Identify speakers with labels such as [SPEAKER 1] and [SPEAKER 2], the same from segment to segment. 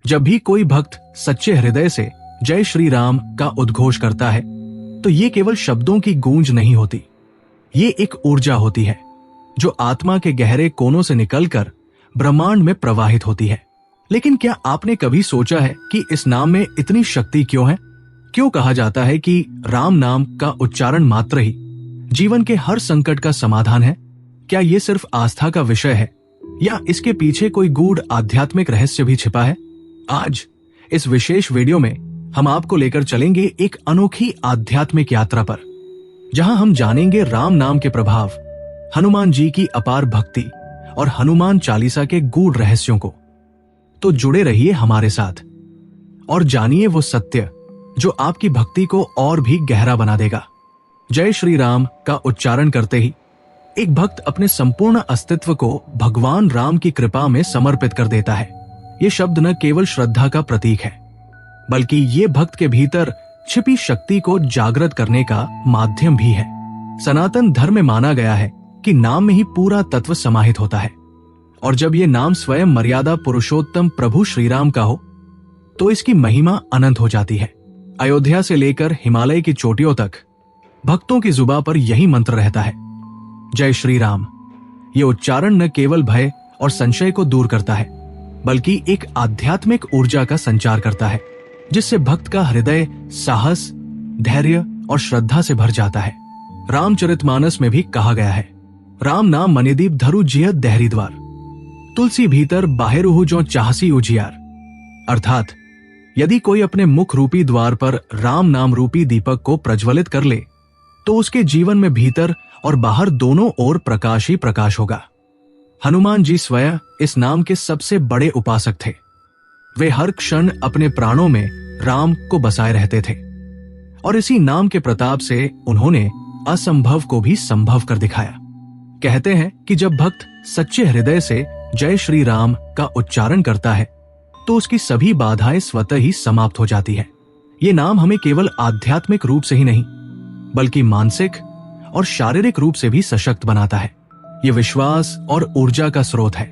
[SPEAKER 1] जब भी कोई भक्त सच्चे हृदय से जय श्री राम का उद्घोष करता है तो ये केवल शब्दों की गूंज नहीं होती, ये एक ऊर्जा होती है जो आत्मा के गहरे कोनों से निकलकर ब्रह्मांड में प्रवाहित होती है। लेकिन क्या आपने कभी सोचा है कि इस नाम में इतनी शक्ति क्यों है? क्यों कहा जाता है कि राम नाम का उच्चारण मात्र ही जीवन के हर संकट का समाधान है? क्या ये सिर्फ आस्था का विषय है या इसके पीछे कोई गूढ़ आध्यात्मिक रहस्य भी छिपा है? आज इस विशेष वीडियो में हम आपको लेकर चलेंगे एक अनोखी आध्यात्मिक यात्रा पर, जहां हम जानेंगे राम नाम के प्रभाव, हनुमान जी की अपार भक्ति और हनुमान चालीसा के गूढ़ रहस्यों को। तो जुड़े रहिए हमारे साथ और जानिए वो सत्य जो आपकी भक्ति को और भी गहरा बना देगा। जय श्री राम का उच्चारण करते ही एक भक्त अपने संपूर्ण अस्तित्व को भगवान राम की कृपा में समर्पित कर देता है। ये शब्द न केवल श्रद्धा का प्रतीक है, बल्कि ये भक्त के भीतर छिपी शक्ति को जागृत करने का माध्यम भी है। सनातन धर्म में माना गया है कि नाम में ही पूरा तत्व समाहित होता है, और जब ये नाम स्वयं मर्यादा पुरुषोत्तम प्रभु श्रीराम का हो तो इसकी महिमा अनंत हो जाती है। अयोध्या से लेकर हिमालय की चोटियों तक भक्तों की जुबां पर यही मंत्र रहता है, जय श्री राम। ये उच्चारण न केवल भय और संशय को दूर करता है, बल्कि एक आध्यात्मिक ऊर्जा का संचार करता है, जिससे भक्त का हृदय साहस, धैर्य और श्रद्धा से भर जाता है। रामचरितमानस में भी कहा गया है, राम नाम मणिदीप धरु जिय देहरी द्वार, तुलसी भीतर बाहिरुहु जो चाहसी उजियार। अर्थात यदि कोई अपने मुख रूपी द्वार पर राम नाम रूपी दीपक को प्रज्वलित कर ले तो उसके जीवन में भीतर और बाहर दोनों ओर प्रकाश ही प्रकाश होगा। हनुमान जी स्वयं इस नाम के सबसे बड़े उपासक थे। वे हर क्षण अपने प्राणों में राम को बसाए रहते थे और इसी नाम के प्रताप से उन्होंने असंभव को भी संभव कर दिखाया। कहते हैं कि जब भक्त सच्चे हृदय से जय श्री राम का उच्चारण करता है तो उसकी सभी बाधाएं स्वतः ही समाप्त हो जाती है। ये नाम हमें केवल आध्यात्मिक रूप से ही नहीं, बल्कि मानसिक और शारीरिक रूप से भी सशक्त बनाता है। ये विश्वास और ऊर्जा का स्रोत है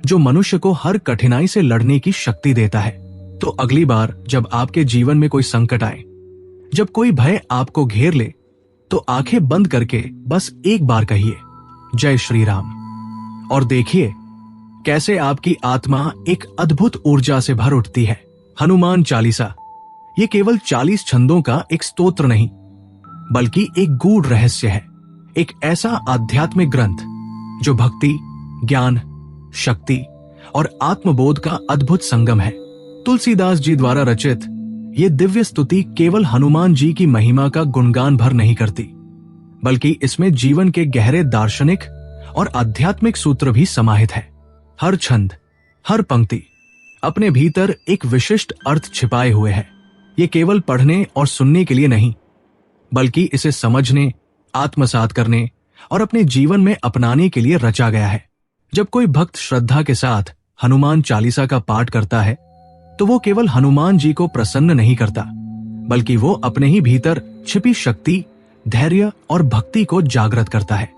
[SPEAKER 1] जो मनुष्य को हर कठिनाई से लड़ने की शक्ति देता है। तो अगली बार जब आपके जीवन में कोई संकट आए, जब कोई भय आपको घेर ले, तो आंखें बंद करके बस एक बार कहिए जय श्री राम, और देखिए कैसे आपकी आत्मा एक अद्भुत ऊर्जा से भर उठती है। हनुमान चालीसा ये केवल 40 छंदों का एक स्तोत्र नहीं, बल्कि एक गूढ़ रहस्य है, एक ऐसा आध्यात्मिक ग्रंथ जो भक्ति, ज्ञान, शक्ति और आत्मबोध का अद्भुत संगम है। तुलसीदास जी द्वारा रचित ये दिव्य स्तुति केवल हनुमान जी की महिमा का गुणगान भर नहीं करती, बल्कि इसमें जीवन के गहरे दार्शनिक और आध्यात्मिक सूत्र भी समाहित है। हर छंद, हर पंक्ति अपने भीतर एक विशिष्ट अर्थ छिपाए हुए है। ये केवल पढ़ने और सुनने के लिए नहीं, बल्कि इसे समझने, आत्मसात करने और अपने जीवन में अपनाने के लिए रचा गया है। जब कोई भक्त श्रद्धा के साथ हनुमान चालीसा का पाठ करता है तो वो केवल हनुमान जी को प्रसन्न नहीं करता, बल्कि वो अपने ही भीतर छिपी शक्ति, धैर्य और भक्ति को जागृत करता है।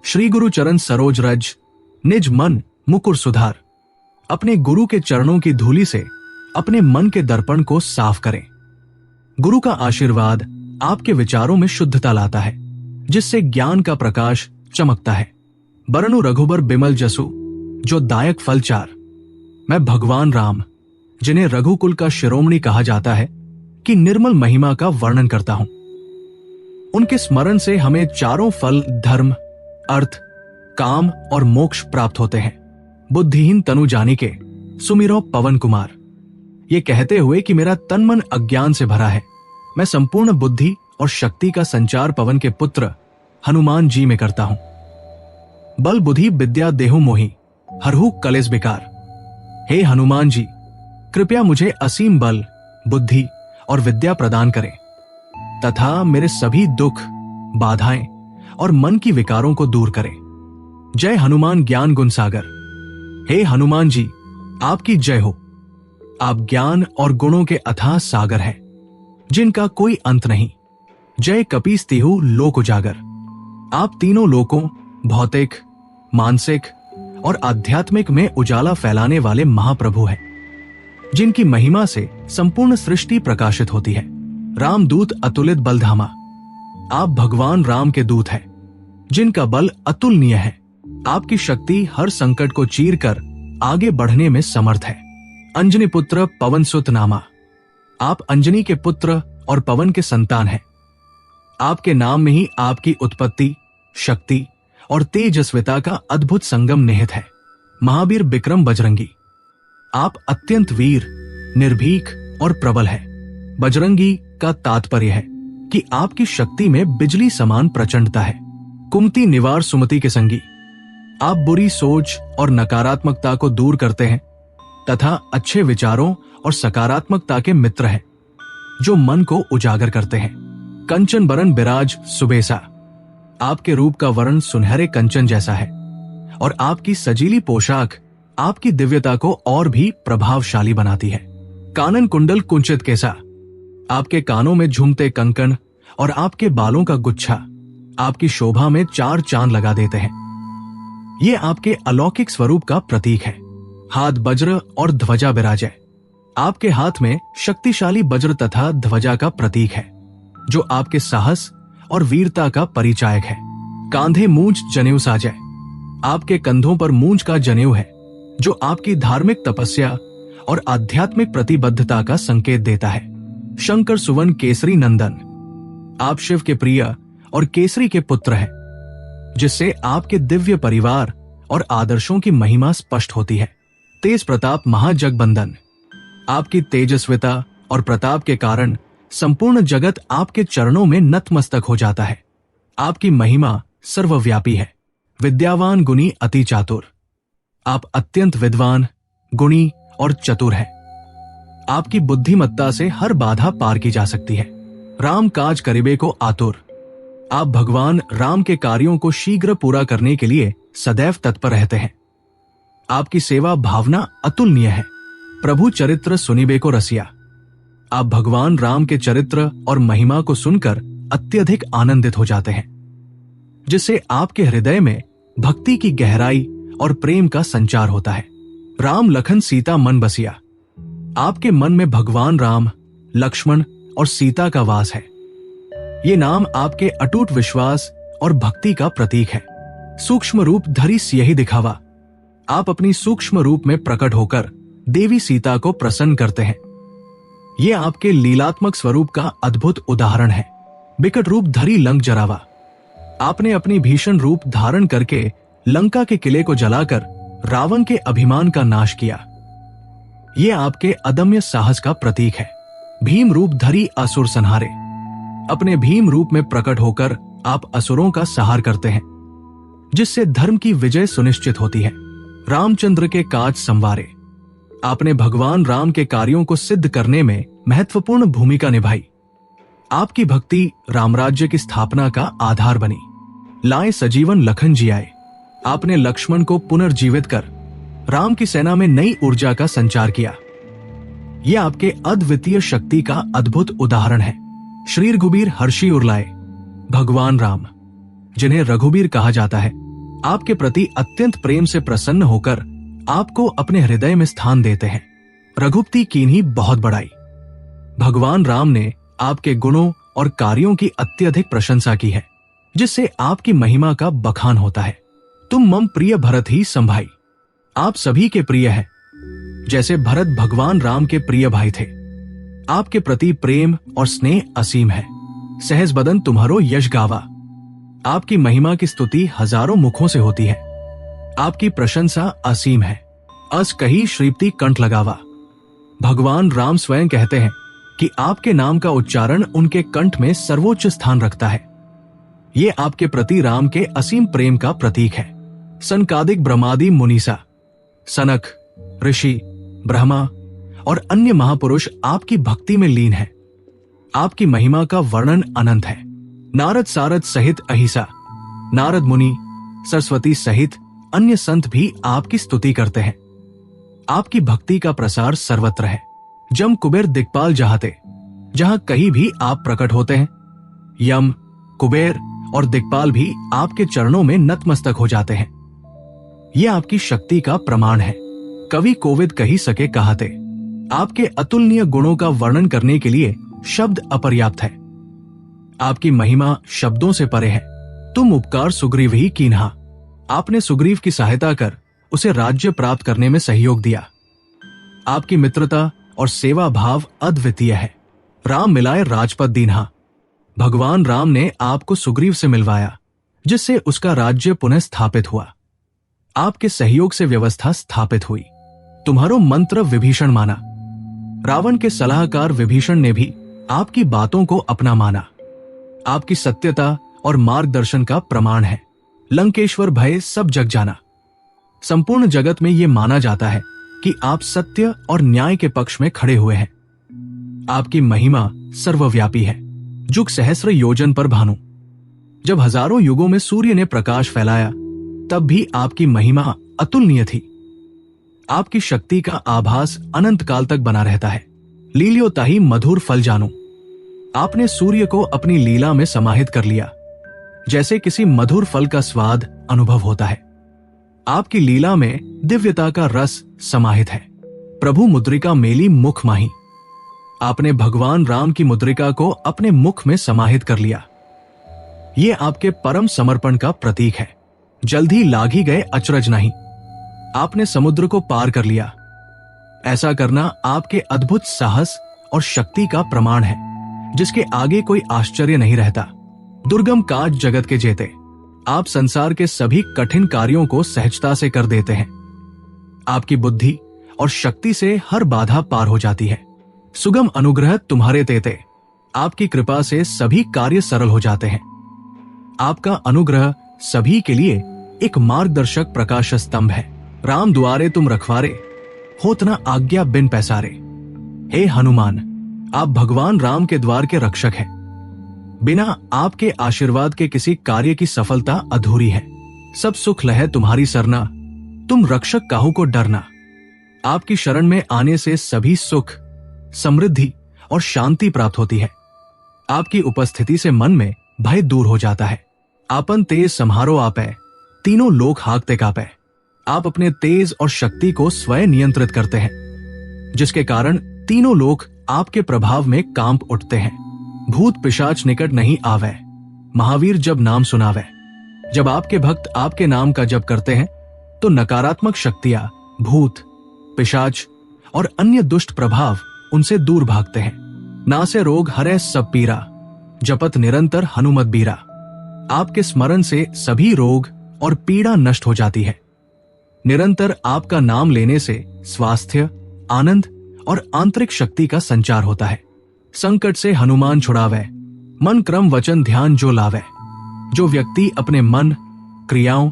[SPEAKER 1] श्री गुरु चरण सरोज रज निज मन मुकुर सुधार। अपने गुरु के चरणों की धूलि से अपने मन के दर्पण को साफ करें। गुरु का आशीर्वाद आपके विचारों में शुद्धता लाता है, जिससे ज्ञान का प्रकाश चमकता है। बरनु रघुबर बिमल जसु जो दायक फल चार। मैं भगवान राम, जिन्हें रघुकुल का शिरोमणि कहा जाता है, कि निर्मल महिमा का वर्णन करता हूं। उनके स्मरण से हमें चारों फल धर्म, अर्थ, काम और मोक्ष प्राप्त होते हैं। बुद्धिहीन तनु जानिके सुमिरो पवन कुमार। ये कहते हुए कि मेरा तन मन अज्ञान से भरा है, मैं संपूर्ण बुद्धि और शक्ति का संचार पवन के पुत्र हनुमान जी में करता हूं। बल बुद्धि विद्या देहु मोहि हरहु कलेस बेकार। हे हनुमान जी, कृपया मुझे असीम बल, बुद्धि और विद्या प्रदान करें तथा मेरे सभी दुख, बाधाएं और मन की विकारों को दूर करें। जय हनुमान ज्ञान गुण सागर। हे हनुमान जी, आपकी जय हो। आप ज्ञान और गुणों के अथाह सागर हैं, जिनका कोई अंत नहीं। जय कपीस तिहु लोक उजागर। आप तीनों लोकों, भौतिक, मानसिक और आध्यात्मिक में उजाला फैलाने वाले महाप्रभु हैं। जिनकी महिमा से संपूर्ण सृष्टि प्रकाशित होती है। रामदूत अतुलित बलधामा, आप भगवान राम के दूत हैं, जिनका बल अतुलनीय है। आपकी शक्ति हर संकट को चीरकर आगे बढ़ने में समर्थ है। अंजनी पुत्र पवन सुत नामा, आप अंजनी के पुत्र और पवन के संतान हैं। आपके नाम में ही आपकी उत्पत्ति, शक्ति और तेजस्विता का अद्भुत संगम निहित है। महावीर विक्रम बजरंगी, आप अत्यंत वीर, निर्भीक और प्रबल है। बजरंगी का तात्पर्य है कि आपकी शक्ति में बिजली समान प्रचंडता है। कुमति निवार सुमति के संगी, आप बुरी सोच और नकारात्मकता को दूर करते हैं तथा अच्छे विचारों और सकारात्मकता के मित्र हैं, जो मन को उजागर करते हैं। कंचन बरन बिराज सुबेसा, आपके रूप का वर्ण सुनहरे कंचन जैसा है और आपकी सजीली पोशाक आपकी दिव्यता को और भी प्रभावशाली बनाती है। कानन कुंडल कुंचित केसा, आपके कानों में झूमते कंकण और आपके बालों का गुच्छा आपकी शोभा में 4 चांद लगा देते हैं। ये आपके अलौकिक स्वरूप का प्रतीक है। हाथ वज्र और ध्वजा विराजे, आपके हाथ में शक्तिशाली वज्र तथा ध्वजा का प्रतीक है, जो आपके साहस और वीरता का परिचायक है। कांधे मूंछ जनेऊ साजे, आपके कंधों पर मूंछ का जनेऊ है, जो आपकी धार्मिक तपस्या और आध्यात्मिक प्रतिबद्धता का संकेत देता है। शंकर सुवन केसरी नंदन, आप शिव के प्रिय और केसरी के पुत्र हैं, जिससे आपके दिव्य परिवार और आदर्शों की महिमा स्पष्ट होती है। तेज प्रताप महाजगबंदन, आपकी तेजस्विता और प्रताप के कारण संपूर्ण जगत आपके चरणों में नतमस्तक हो जाता है। आपकी महिमा सर्वव्यापी है। विद्यावान गुणी अति चातुर, आप अत्यंत विद्वान, गुणी और चतुर हैं। आपकी बुद्धिमत्ता से हर बाधा पार की जा सकती है। राम काज करिबे को आतुर, आप भगवान राम के कार्यों को शीघ्र पूरा करने के लिए सदैव तत्पर रहते हैं। आपकी सेवा भावना अतुलनीय है। प्रभु चरित्र सुनिबे को रसिया, आप भगवान राम के चरित्र और महिमा को सुनकर अत्यधिक आनंदित हो जाते हैं, जिससे आपके हृदय में भक्ति की गहराई और प्रेम का संचार होता है। राम लखन सीता मन बसिया, आपके मन में भगवान राम, लक्ष्मण और सीता का वास है। ये नाम आपके अटूट विश्वास और भक्ति का प्रतीक है। सूक्ष्म रूप धरी सियहि दिखावा, आप अपनी सूक्ष्म रूप में प्रकट होकर देवी सीता को प्रसन्न करते हैं। ये आपके लीलात्मक स्वरूप का अद्भुत उदाहरण है। बिकट रूप धरी लंक जरावा, आपने अपनी भीषण रूप धारण करके लंका के किले को जलाकर रावण के अभिमान का नाश किया। ये आपके अदम्य साहस का प्रतीक है। भीम रूप धरी असुर संहारे, अपने भीम रूप में प्रकट होकर आप असुरों का संहार करते हैं, जिससे धर्म की विजय सुनिश्चित होती है। रामचंद्र के काज संवारे, आपने भगवान राम के कार्यों को सिद्ध करने में महत्वपूर्ण भूमिका निभाई। आपकी भक्ति रामराज्य की स्थापना का आधार बनी। लाए सजीवन लखन जी आए, आपने लक्ष्मण को पुनर्जीवित कर राम की सेना में नई ऊर्जा का संचार किया। यह आपके अद्वितीय शक्ति का अद्भुत उदाहरण है। श्री रघुबीर हर्षि उर्लाए, भगवान राम, जिन्हें रघुबीर कहा जाता है, आपके प्रति अत्यंत प्रेम से प्रसन्न होकर आपको अपने हृदय में स्थान देते हैं। रघुपति कीन्ही बहुत बड़ाई, भगवान राम ने आपके गुणों और कार्यों की अत्यधिक प्रशंसा की है, जिससे आपकी महिमा का बखान होता है। तुम मम प्रिय भरत ही संभाई, आप सभी के प्रिय हैं, जैसे भरत भगवान राम के प्रिय भाई थे। आपके प्रति प्रेम और स्नेह असीम है। सहज बदन तुम्हारो यश गावा, आपकी महिमा की स्तुति हजारों मुखों से होती है। आपकी प्रशंसा असीम है। अस कही श्रीप्ति कंठ लगावा, भगवान राम स्वयं कहते हैं कि आपके नाम का उच्चारण उनके कंठ में सर्वोच्च स्थान रखता है। ये आपके प्रति राम के असीम प्रेम का प्रतीक है। सनकादिक ब्रह्मादि मुनीसा, सनक, ऋषि, ब्रह्मा और अन्य महापुरुष आपकी भक्ति में लीन हैं। आपकी महिमा का वर्णन अनंत है। नारद सारद सहित अहिसा, नारद मुनि, सरस्वती सहित अन्य संत भी आपकी स्तुति करते हैं। आपकी भक्ति का प्रसार सर्वत्र है। जम कुबेर दिक्पाल जहाते, जहां कहीं भी आप प्रकट होते हैं, यम, कुबेर और दिक्पाल भी आपके चरणों में नतमस्तक हो जाते हैं। यह आपकी शक्ति का प्रमाण है। कवि कोविद कही सके कहाते, आपके अतुलनीय गुणों का वर्णन करने के लिए शब्द अपर्याप्त है। आपकी महिमा शब्दों से परे है। तुम उपकार सुग्रीव ही कीन्हा। आपने सुग्रीव की सहायता कर उसे राज्य प्राप्त करने में सहयोग दिया। आपकी मित्रता और सेवा भाव अद्वितीय है। राम मिलाए राजपद दीन्हा। भगवान राम ने आपको सुग्रीव से मिलवाया, जिससे उसका राज्य पुनः स्थापित हुआ। आपके सहयोग से व्यवस्था स्थापित हुई। तुम्हारो मंत्र विभीषण माना। रावण के सलाहकार विभीषण ने भी आपकी बातों को अपना माना। आपकी सत्यता और मार्गदर्शन का प्रमाण है। लंकेश्वर भय सब जग जाना। संपूर्ण जगत में यह माना जाता है कि आप सत्य और न्याय के पक्ष में खड़े हुए हैं। आपकी महिमा सर्वव्यापी है। जुग सहस्र योजन पर भानु। जब हजारों युगों में सूर्य ने प्रकाश फैलाया, तब भी आपकी महिमा अतुलनीय थी। आपकी शक्ति का आभास अनंत काल तक बना रहता है। लील्यो ताहि मधुर फल जानू। आपने सूर्य को अपनी लीला में समाहित कर लिया, जैसे किसी मधुर फल का स्वाद अनुभव होता है। आपकी लीला में दिव्यता का रस समाहित है। प्रभु मुद्रिका मेली मुख माही। आपने भगवान राम की मुद्रिका को अपने मुख में समाहित कर लिया। ये आपके परम समर्पण का प्रतीक है। जल्द ही लागी गए अचरज नहीं। आपने समुद्र को पार कर लिया। ऐसा करना आपके अद्भुत साहस और शक्ति का प्रमाण है, जिसके आगे कोई आश्चर्य नहीं रहता। दुर्गम काज जगत के जेते, आप संसार के सभी कठिन कार्यों को सहजता से कर देते हैं। आपकी बुद्धि और शक्ति से हर बाधा पार हो जाती है। सुगम अनुग्रह तुम्हारे तेते, आपकी कृपा से सभी कार्य सरल हो जाते हैं। आपका अनुग्रह सभी के लिए एक मार्गदर्शक प्रकाश स्तंभ है। राम द्वारे तुम रखवारे, होत न आज्ञा बिन पैसारे। हे हनुमान, आप भगवान राम के द्वार के रक्षक हैं। बिना आपके आशीर्वाद के किसी कार्य की सफलता अधूरी है। सब सुख लहे तुम्हारी सरना, तुम रक्षक काहू को डरना। आपकी शरण में आने से सभी सुख, समृद्धि और शांति प्राप्त होती है। आपकी उपस्थिति से मन में भय दूर हो जाता है। आपन तेज सम्हारो आपै, तीनों लोक हाकते कापै। आप अपने तेज और शक्ति को स्वयं नियंत्रित करते हैं, जिसके कारण तीनों लोक आपके प्रभाव में कांप उठते हैं। भूत पिशाच निकट नहीं आवे, महावीर जब नाम सुनावे। जब आपके भक्त आपके नाम का जप करते हैं, तो नकारात्मक शक्तियां, भूत, पिशाच और अन्य दुष्ट प्रभाव उनसे दूर भागते हैं। नासे रोग हरे सब पीरा, जपत निरंतर हनुमत बीरा। आपके स्मरण से सभी रोग और पीड़ा नष्ट हो जाती है। निरंतर आपका नाम लेने से स्वास्थ्य, आनंद और आंतरिक शक्ति का संचार होता है। संकट से हनुमान छुड़ावे, मन क्रम वचन ध्यान जो लावे। जो व्यक्ति अपने मन, क्रियाओं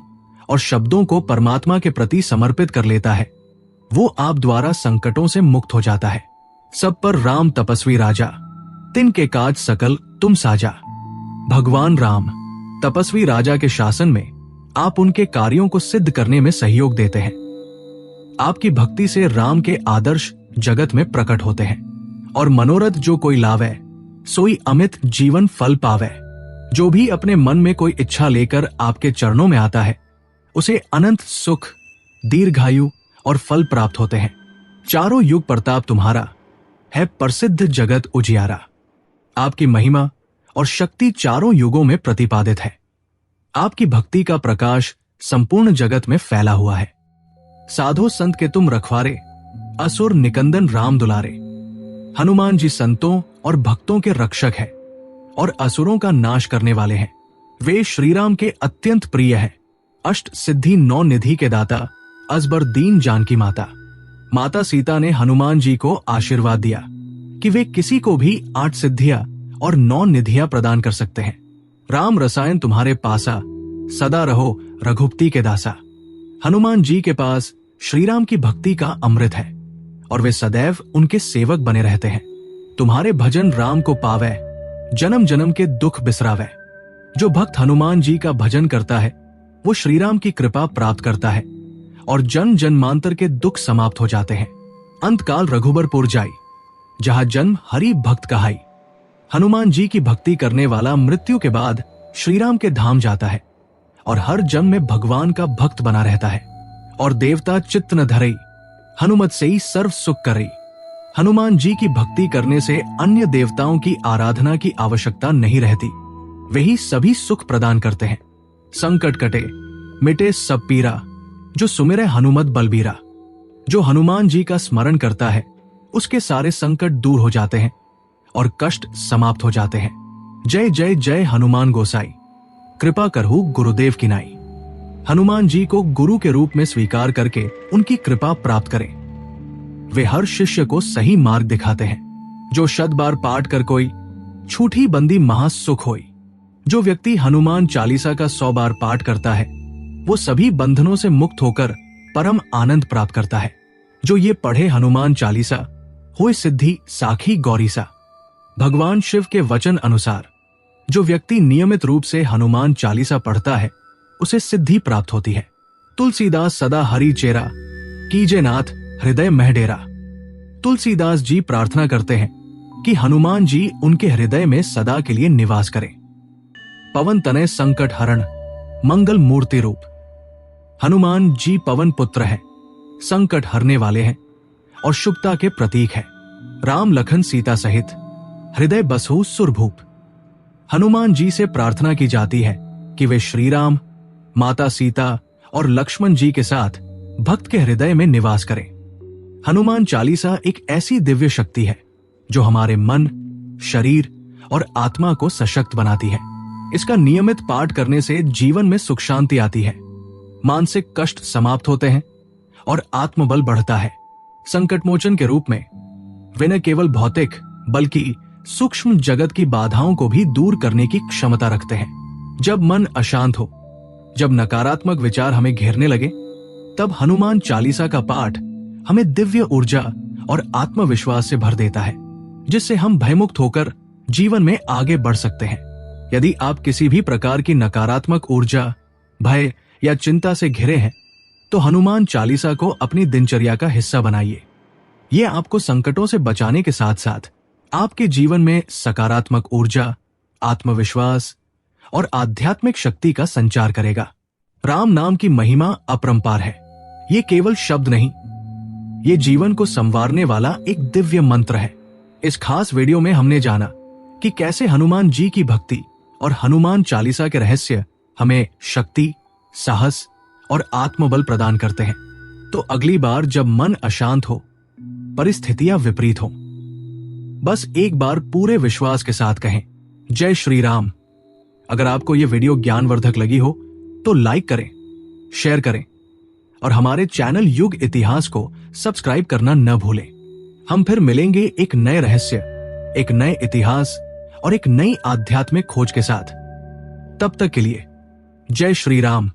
[SPEAKER 1] और शब्दों को परमात्मा के प्रति समर्पित कर लेता है, वो आप द्वारा संकटों से मुक्त हो जाता है। सब पर राम तपस्वी राजा, तिनके काज सकल तुम साजा। भगवान राम तपस्वी राजा के शासन में आप उनके कार्यों को सिद्ध करने में सहयोग देते हैं। आपकी भक्ति से राम के आदर्श जगत में प्रकट होते हैं, और मनोरथ जो कोई लावे, सोई अमित जीवन फल पावे। जो भी अपने मन में कोई इच्छा लेकर आपके चरणों में आता है, उसे अनंत सुख, दीर्घायु और फल प्राप्त होते हैं। चारों युग प्रताप तुम्हारा है, प्रसिद्ध जगत उजियारा। आपकी महिमा और शक्ति चारों युगों में प्रतिपादित है। आपकी भक्ति का प्रकाश संपूर्ण जगत में फैला हुआ है। साधो संत के तुम रखवारे, असुर निकंदन राम दुलारे। हनुमान जी संतों और भक्तों के रक्षक हैं और असुरों का नाश करने वाले हैं। वे श्रीराम के अत्यंत प्रिय हैं। अष्ट सिद्धि 9 निधि के दाता, अजबर दीन जानकी माता। माता सीता ने हनुमान जी को आशीर्वाद दिया कि वे किसी को भी 8 सिद्धियां और 9 निधियां प्रदान कर सकते हैं। राम रसायन तुम्हारे पासा, सदा रहो रघुपति के दासा। हनुमान जी के पास श्रीराम की भक्ति का अमृत है और वे सदैव उनके सेवक बने रहते हैं। तुम्हारे भजन राम को पावे, जन्म जन्म के दुख बिसरावे। जो भक्त हनुमान जी का भजन करता है, वो श्रीराम की कृपा प्राप्त करता है और जन्म जन्मांतर के दुख समाप्त हो जाते हैं। अंतकाल रघुबरपुर जाई, जहां जन्म हरि भक्त कहाई। हनुमान जी की भक्ति करने वाला मृत्यु के बाद श्रीराम के धाम जाता है और हर जन्म में भगवान का भक्त बना रहता है। और देवता चित्त न धरई, हनुमत से ही सर्व सुख करई। हनुमान जी की भक्ति करने से अन्य देवताओं की आराधना की आवश्यकता नहीं रहती। वही सभी सुख प्रदान करते हैं। संकट कटे, मिटे सब पीरा, जो सुमिरे हनुमत बलबीरा। जो हनुमान जी का स्मरण करता है उसके सारे संकट दूर हो जाते हैं और कष्ट समाप्त हो जाते हैं। जय जय जय हनुमान गोसाई, कृपा करहु गुरुदेव की नाई। हनुमान जी को गुरु के रूप में स्वीकार करके उनकी कृपा प्राप्त करें। वे हर शिष्य को सही मार्ग दिखाते हैं। जो 100 बार पाठ कर कोई, छूटी बंदी महासुख होई। जो व्यक्ति हनुमान चालीसा का 100 बार पाठ करता है वो सभी बंधनों से मुक्त होकर परम आनंद प्राप्त करता है। जो ये पढ़े हनुमान चालीसा, होए सिद्धि साखी गौरीसा। भगवान शिव के वचन अनुसार जो व्यक्ति नियमित रूप से हनुमान चालीसा पढ़ता है उसे सिद्धि प्राप्त होती है। तुलसीदास सदा हरि चेरा, कीजे नाथ हृदय मह डेरा। तुलसीदास जी प्रार्थना करते हैं कि हनुमान जी उनके हृदय में सदा के लिए निवास करें। पवन तनय संकट हरण, मंगल मूर्ति रूप। हनुमान जी पवन पुत्र हैं, संकट हरने वाले हैं और शुभता के प्रतीक हैं। राम लखन सीता सहित हृदय बसहु सुरभूप। हनुमान जी से प्रार्थना की जाती है कि वे श्री राम, माता सीता और लक्ष्मण जी के साथ भक्त के हृदय में निवास करें। हनुमान चालीसा एक ऐसी दिव्य शक्ति है जो हमारे मन, शरीर और आत्मा को सशक्त बनाती है। इसका नियमित पाठ करने से जीवन में सुख शांति आती है, मानसिक कष्ट समाप्त होते हैं और आत्मबल बढ़ता है। संकट मोचन के रूप में वे न केवल भौतिक बल्कि सूक्ष्म जगत की बाधाओं को भी दूर करने की क्षमता रखते हैं। जब मन अशांत हो, जब नकारात्मक विचार हमें घेरने लगे, तब हनुमान चालीसा का पाठ हमें दिव्य ऊर्जा और आत्मविश्वास से भर देता है, जिससे हम भयमुक्त होकर जीवन में आगे बढ़ सकते हैं। यदि आप किसी भी प्रकार की नकारात्मक ऊर्जा, भय या चिंता से घिरे हैं तो हनुमान चालीसा को अपनी दिनचर्या का हिस्सा बनाइए। यह आपको संकटों से बचाने के साथ साथ आपके जीवन में सकारात्मक ऊर्जा, आत्मविश्वास और आध्यात्मिक शक्ति का संचार करेगा। राम नाम की महिमा अपरंपार है। ये केवल शब्द नहीं, ये जीवन को संवारने वाला एक दिव्य मंत्र है। इस खास वीडियो में हमने जाना कि कैसे हनुमान जी की भक्ति और हनुमान चालीसा के रहस्य हमें शक्ति, साहस और आत्मबल प्रदान करते हैं। तो अगली बार जब मन अशांत हो, परिस्थितियां विपरीत हो, बस एक बार पूरे विश्वास के साथ कहें, जय श्री राम। अगर आपको यह वीडियो ज्ञानवर्धक लगी हो तो लाइक करें, शेयर करें और हमारे चैनल युग इतिहास को सब्सक्राइब करना न भूलें। हम फिर मिलेंगे एक नए रहस्य, एक नए इतिहास और एक नई आध्यात्मिक खोज के साथ। तब तक के लिए जय श्री राम।